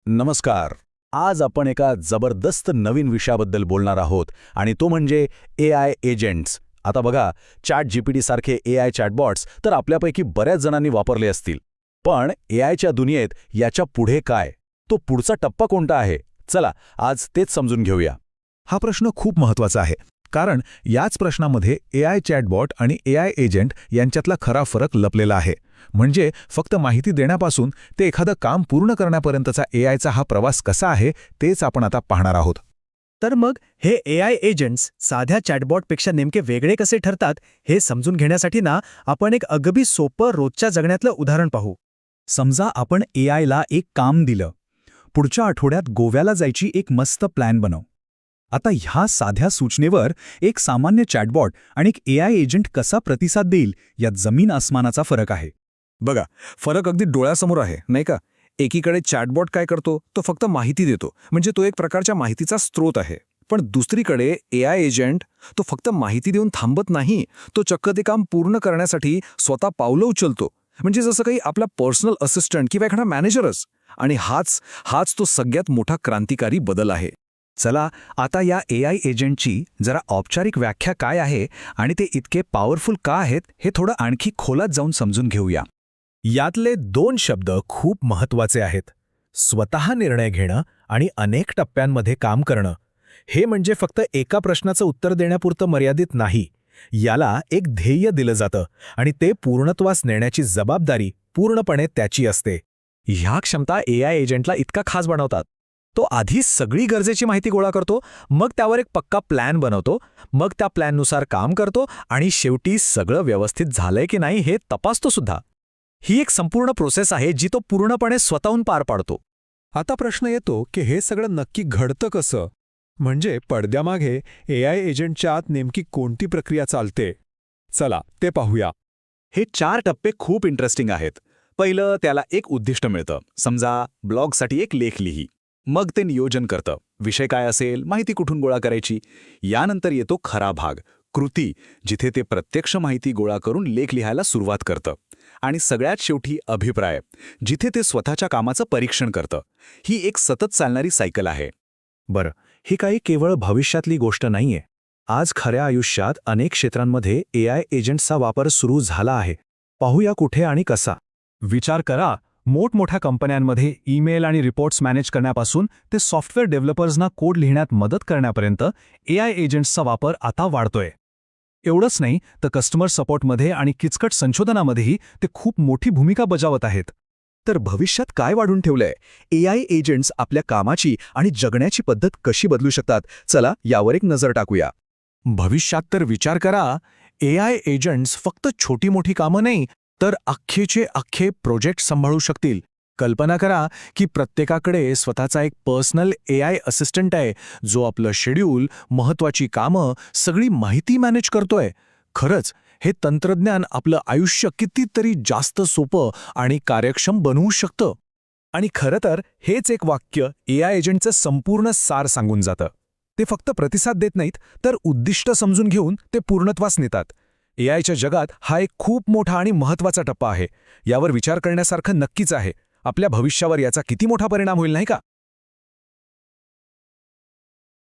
नमस्कार. आज आपण एका जबरदस्त नवीन विषयाबद्दल बोलणार आहोत आणि तो म्हणजे AI एजंट्स. आता बघा, ChatGPT सारखे AI चॅटबॉट्स तर आपल्यापैकी बऱ्याच जणांनी वापरले असतील. पण AIच्या दुनियेत याच्या पुढे काय? तो पुढचा टप्पा कोणता आहे? चला, आज तेच समजून घेऊया. हा प्रश्न खूप महत्त्वाचा आहे, कारण याच प्रश्नामध्ये AI चॅटबॉट आणि AI एजंट यांच्यातला खरा फरक लपलेला आहे. म्हणजे फक्त माहिती देण्यापासून ते एखादं काम पूर्ण करण्यापर्यंतचा AIचा हा प्रवास कसा आहे, तेच आपण आता पाहणार आहोत. तर मग हे AI एजंट्स साध्या चॅटबॉटपेक्षा नेमके वेगळे कसे ठरतात हे समजून घेण्यासाठी आपण एक अगदी सोपं रोजच्या जगण्यातलं उदाहरण पाहू. समजा आपण AIला एक काम दिलं. पुढच्या आठवड्यात गोव्याला जायची एक मस्त प्लॅन बनव. आता ह्या साध्या सूचनेवर एक सामान्य चॅटबॉट आणि एक AI एजंट कसा प्रतिसाद देईल, यात जमीन आसमानाचा फरक आहे. बघा, फरक अगदी डोळ्यासमोर आहे, नाही का? एकीकडे चॅटबॉट काय करतो, तो फक्त माहिती देतो, म्हणजे तो एक प्रकारच्या माहितीचा स्रोत आहे. पण दुसरीकडे AI एजंट तो फक्त माहिती देऊन थांबत नाही, तो चक्क ते काम पूर्ण करण्यासाठी स्वतः पावलं उचलतो. म्हणजे जसं काही आपला पर्सनल असिस्टंट किंवा एखादा मॅनेजरच. आणि हाच तो सगळ्यात मोठा क्रांतिकारी बदल आहे. चला, आता या AI एजंटची जरा औपचारिक व्याख्या काय आहे आणि ते इतके पॉवरफुल का आहेत, हे थोडं आणखी खोलात जाऊन समजून घेऊया. यातले 2 शब्द खूप महत्त्वाचे आहेत. स्वतः निर्णय घेणं आणि अनेक टप्प्यांमध्ये काम करणं. हे म्हणजे फक्त एका प्रश्नाचं उत्तर देण्यापुरतं मर्यादित नाही. याला एक ध्येय दिलं जातं आणि ते पूर्णत्वास नेण्याची जबाबदारी पूर्णपणे त्याची असते. ह्या क्षमता AI एजंटला इतका खास बनवतात. तो आधी सगळी गरजेची माहिती गोळा करतो, मग त्यावर एक पक्का प्लॅन बनवतो, मग त्या प्लॅननुसार काम करतो आणि शेवटी सगळं व्यवस्थित झालंय की नाही हे तपासतो सुद्धा. ही एक संपूर्ण प्रोसेस आहे जी तो पूर्णपणे स्वतःहून पार पाडतो. आता प्रश्न येतो की हे सगळं नक्की घडतं कसं? म्हणजे पडद्यामागे AI एजंटच्या आत नेमकी कोणती प्रक्रिया चालते? चला, ते पाहूया. हे 4 टप्पे खूप इंटरेस्टिंग आहेत. पहिलं, त्याला एक उद्दिष्ट मिळतं. समजा ब्लॉगसाठी एक लेख लिही. मग ते नियोजन करतं. विषय काय असेल, माहिती कुठून गोळा करायची. यानंतर येतो खरा भाग, कृती, जिथे ते प्रत्यक्ष माहिती गोळा करून लेख लिहायला सुरुवात करतं. आणि सगळ्यात शेवटी अभिप्राय, जिथे ते स्वतःच्या कामाचं परीक्षण करतं. ही एक सतत चालणारी सायकल आहे. बरं, ही काही केवळ भविष्यातली गोष्ट नाहीये. आज खऱ्या आयुष्यात अनेक क्षेत्रांमध्ये AI एजंट्सचा वापर सुरू झाला आहे. पाहूया कुठे आणि कसा. विचार करा, मोठमोठ्या कंपन्यांमध्ये ईमेल आणि रिपोर्ट्स मॅनेज करण्यापासून ते सॉफ्टवेअर डेव्हलपर्सना कोड लिहिण्यात मदत करण्यापर्यंत AI एजंट्सचा वापर आता वाढतोय. एवढंच नाही तर कस्टमर सपोर्टमध्ये आणि किचकट संशोधनामध्येही ते खूप मोठी भूमिका बजावत आहेत. तर भविष्यात काय वाढून ठेवलंय? AI एजंट्स आपल्या कामाची आणि जगण्याची पद्धत कशी बदलू शकतात? चला, यावर एक नजर टाकूया. भविष्यात तर विचार करा, AI एजंट्स फक्त छोटी मोठी कामं नाही, तर अख्खेचे अख्खे प्रोजेक्ट सांभाळू शकतील. कल्पना करा की प्रत्येकाकडे स्वतःचा एक पर्सनल AI असिस्टंट आहे, जो आपलं शेड्यूल, महत्त्वाची कामं, सगळी माहिती मॅनेज करतोय. खरंच, हे तंत्रज्ञान आपलं आयुष्य कितीतरी जास्त सोपं आणि कार्यक्षम बनवू शकतं. आणि खरं तर हेच एक वाक्य AI एजंटचं संपूर्ण सार सांगून जातं. ते फक्त प्रतिसाद देत नाहीत, तर उद्दिष्ट समजून घेऊन ते पूर्णत्वास नेतात. AIच्या जगात हा एक खूप मोठा आणि महत्त्वाचा टप्पा आहे. यावर विचार करण्यासारखं नक्कीच आहे. आपल्या भविष्यावर याचा किती मोठा परिणाम होईल, नाही का?